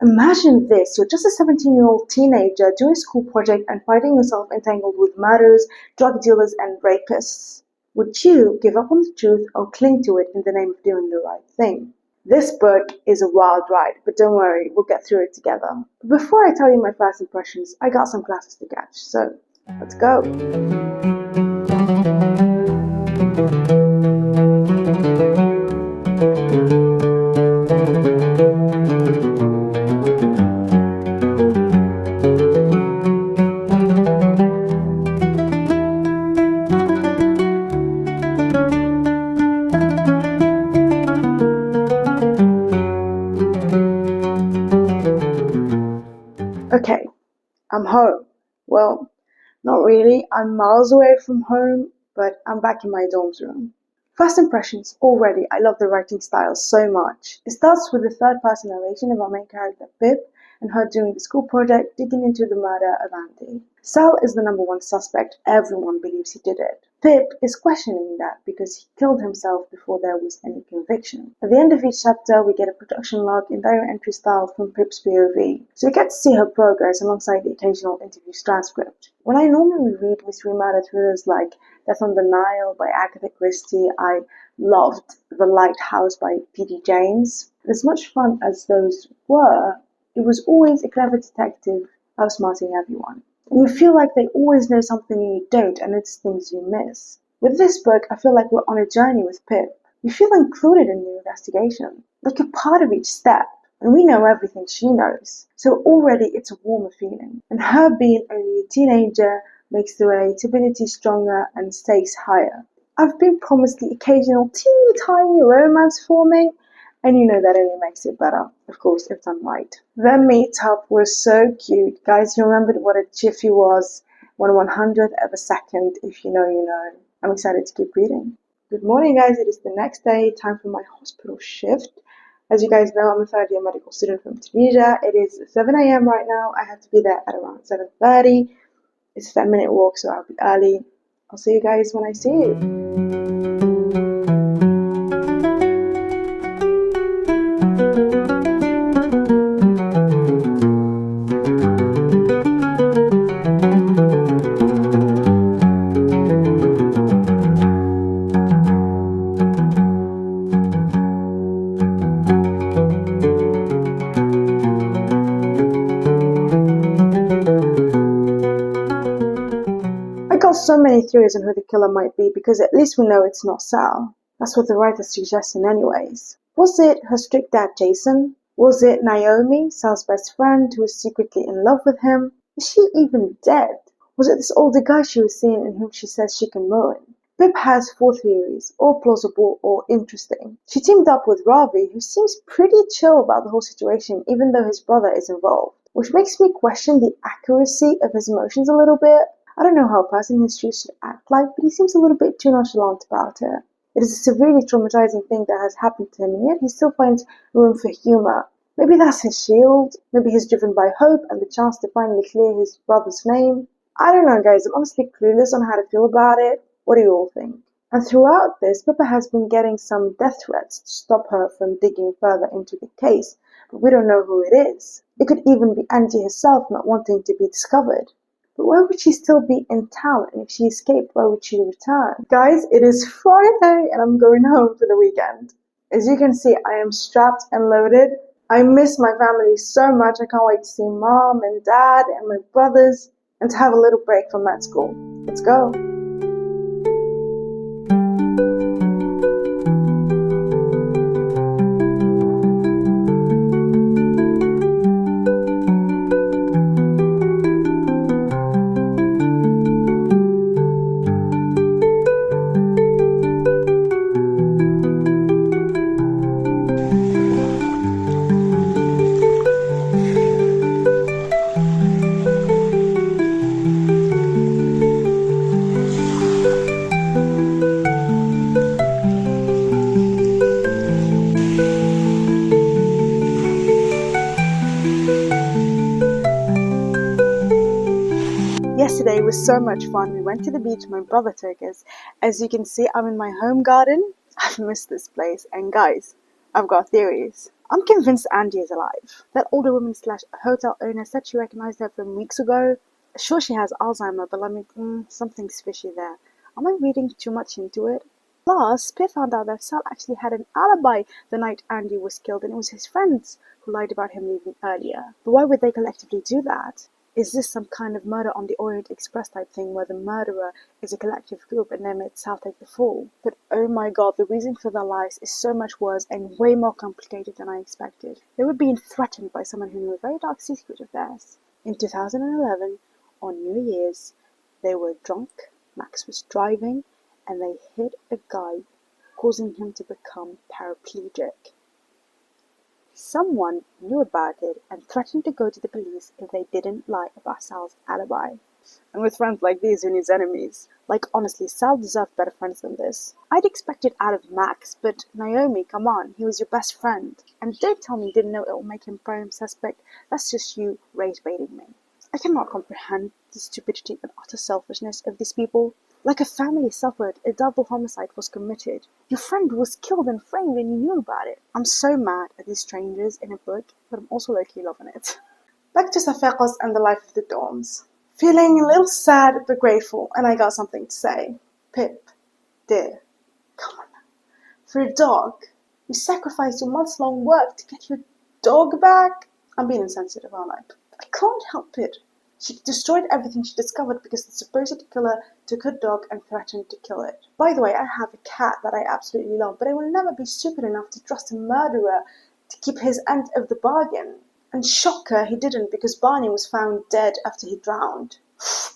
Imagine this, you're just a 17-year-old teenager doing a school project and finding yourself entangled with murderers, drug dealers, and rapists. Would you give up on the truth or cling to it in the name of doing the right thing? This book is a wild ride, but don't worry, we'll get through it together. But before I tell you my first impressions, I got some classes to catch, so let's go. Okay, I'm home. Well, not really. I'm miles away from home, but I'm back in my dorm's room. First impressions, already, I love the writing style so much. It starts with the third person narration of our main character Pip and her doing the school project, digging into the murder of Andy. Sal is the number one suspect. Everyone believes he did it. Pip is questioning that because he killed himself before there was any conviction. At the end of each chapter, we get a production log in diary entry style from Pip's POV, so we get to see her progress alongside the occasional interviews transcript. When I normally read mystery murder thrillers like Death on the Nile by Agatha Christie, I loved The Lighthouse by P.D. James. As much fun as those were, it was always a clever detective outsmarting everyone. And you feel like they always know something you don't, and it's things you miss. With this book, I feel like we're on a journey with Pip. You feel included in the investigation, like you're part of each step, and we know everything she knows. So already it's a warmer feeling. And her being only a teenager makes the relatability stronger and stakes higher. I've been promised the occasional teeny tiny romance forming, and you know that only makes it better, of course, if done right. The meetup was so cute. Guys, you remembered what a jiffy was. 1/100th of a second, if you know, you know. I'm excited to keep reading. Good morning, guys. It is the next day, time for my hospital shift. As you guys know, I'm a third-year medical student from Tunisia. It is 7 a.m. right now. I have to be there at around 7:30. It's a 10-minute walk, so I'll be early. I'll see you guys when I see you. So many theories on who the killer might be because at least we know it's not Sal. That's what the writer suggesting anyways. Was it her strict dad Jason? Was it Naomi, Sal's best friend, who was secretly in love with him? Is she even dead? Was it this older guy she was seeing and whom she says she can ruin? Pip has 4 theories, all plausible or interesting. She teamed up with Ravi, who seems pretty chill about the whole situation even though his brother is involved, which makes me question the accuracy of his emotions a little bit. I don't know how a person in his shoes should act like, but he seems a little bit too nonchalant about it. It is a severely traumatizing thing that has happened to him, and yet he still finds room for humor. Maybe that's his shield. Maybe he's driven by hope and the chance to finally clear his brother's name. I don't know, guys. I'm honestly clueless on how to feel about it. What do you all think? And throughout this, Pippa has been getting some death threats to stop her from digging further into the case, but we don't know who it is. It could even be Angie herself not wanting to be discovered. But why would she still be in town? And if she escaped, why would she return? Guys, it is Friday and I'm going home for the weekend. As you can see, I am strapped and loaded. I miss my family so much. I can't wait to see mom and dad and my brothers and to have a little break from med school. Let's go. Yesterday was so much fun. We went to the beach, my brother took us. As you can see, I'm in my home garden. I've missed this place. And guys, I've got theories. I'm convinced Andy is alive. That older woman slash hotel owner said she recognized her from weeks ago. Sure, she has Alzheimer, but something's fishy there. Am I reading too much into it? Plus, Pip found out that Sal actually had an alibi the night Andy was killed, and it was his friends who lied about him leaving earlier. But why would they collectively do that? Is this some kind of murder on the Orient Express type thing where the murderer is a collective group and they made Sal take the fall? But oh my god, the reason for their lies is so much worse and way more complicated than I expected. They were being threatened by someone who knew a very dark secret of theirs. In 2011, on New Year's, they were drunk, Max was driving, and they hit a guy, causing him to become paraplegic. Someone knew about it and threatened to go to the police if they didn't lie about Sal's alibi. And with friends like these, who needs enemies? Like, honestly, Sal deserved better friends than this. I'd expect it out of Max, but Naomi, come on, he was your best friend. And don't tell me you didn't know it will make him prime suspect. That's just you rage-baiting me. I cannot comprehend the stupidity and utter selfishness of these people. Like a family suffered, a double homicide was committed. Your friend was killed and framed and you knew about it. I'm so mad at these strangers in a book, but I'm also low-key loving it. Back to Safekos and the life of the dorms. Feeling a little sad but grateful, and I got something to say. Pip, dear, come on now. For a dog, you sacrificed your months-long work to get your dog back? I'm being insensitive, aren't I? I can't help it. She destroyed everything she discovered because the supposed killer took her dog and threatened to kill it. By the way, I have a cat that I absolutely love, but I will never be stupid enough to trust a murderer to keep his end of the bargain. And shocker, he didn't, because Barney was found dead after he drowned.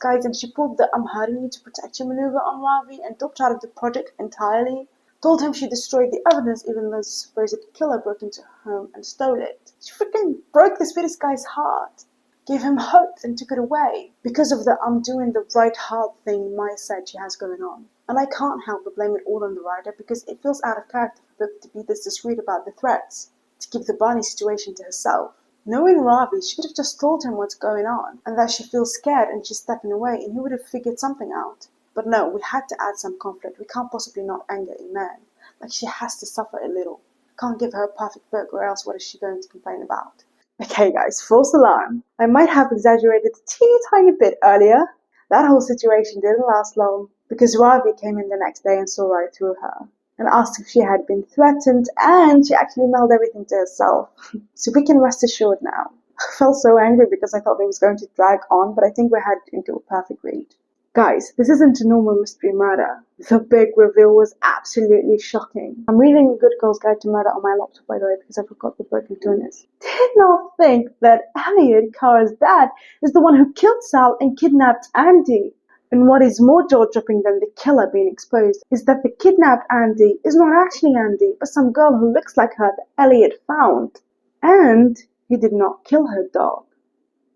Guys, and she pulled the "I'm hurting you to protect you" maneuver on Ravi and dropped out of the project entirely. Told him she destroyed the evidence even though the supposed killer broke into her home and stole it. She freaking broke the sweetest guy's heart. Gave him hope and took it away because of the "I'm doing the right hard thing" mindset she has going on. And I can't help but blame it all on the writer because it feels out of character for Pip to be this discreet about the threats, to keep the Barney situation to herself. Knowing Ravi, she could have just told him what's going on and that she feels scared and she's stepping away and he would have figured something out. But no, we had to add some conflict. We can't possibly not anger Iman. Like, she has to suffer a little. Can't give her a perfect book or else what is she going to complain about? Okay guys, false alarm. I might have exaggerated a teeny tiny bit earlier. That whole situation didn't last long because Ravi came in the next day and saw right through her and asked if she had been threatened, and she actually mailed everything to herself. So we can rest assured now. I felt so angry because I thought it was going to drag on, but I think we're headed into a perfect read. Guys, this isn't a normal mystery murder. The big reveal was absolutely shocking. I'm reading A Good Girl's Guide to Murder on my laptop, by the way, because I forgot the book in Tunis. Did not think that Elliot, Kara's dad, is the one who killed Sal and kidnapped Andy. And what is more jaw-dropping than the killer being exposed is that the kidnapped Andy is not actually Andy, but some girl who looks like her that Elliot found. And he did not kill her dog.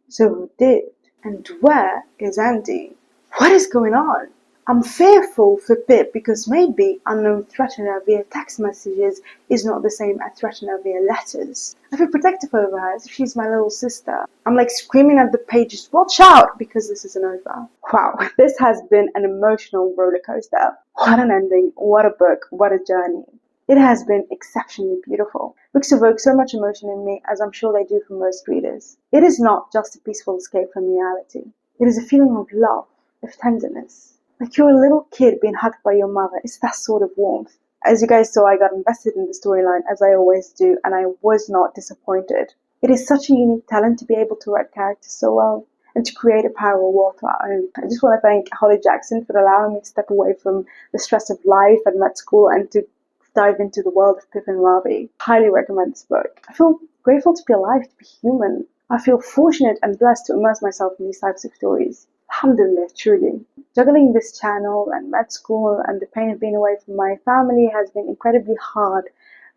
So who did? And where is Andy? What is going on? I'm fearful for Pip because maybe unknown threatening her via text messages is not the same as threatening her via letters. I feel protective over her as if she's my little sister. I'm like screaming at the pages, watch out, because this isn't over. Wow, this has been an emotional roller coaster. What an ending, what a book, what a journey. It has been exceptionally beautiful. Books evoke so much emotion in me, as I'm sure they do for most readers. It is not just a peaceful escape from reality. It is a feeling of love, of tenderness. Like you're a little kid being hugged by your mother. It's that sort of warmth. As you guys saw, I got invested in the storyline, as I always do, and I was not disappointed. It is such a unique talent to be able to write characters so well and to create a parallel world to our own. I just want to thank Holly Jackson for allowing me to step away from the stress of life and med school and to dive into the world of Pip and Ravi. Highly recommend this book. I feel grateful to be alive, to be human. I feel fortunate and blessed to immerse myself in these types of stories. Alhamdulillah, truly. Juggling this channel and med school and the pain of being away from my family has been incredibly hard,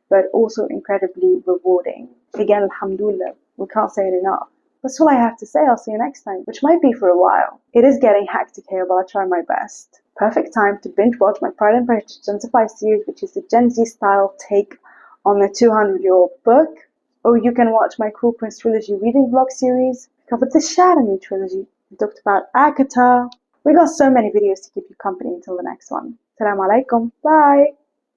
but also incredibly rewarding. Again, alhamdulillah, we can't say it enough. That's all I have to say. I'll see you next time, which might be for a while. It is getting hectic here, but I'll try my best. Perfect time to binge watch my Pride and Prejudice Gentrified series, which is the Gen Z style take on the 200-year-old book. Or you can watch my Cruel Prince trilogy reading vlog series. We covered the Shatter trilogy. We talked about Agatha. We got so many videos to keep you company until the next one. Assalamu alaikum. Bye.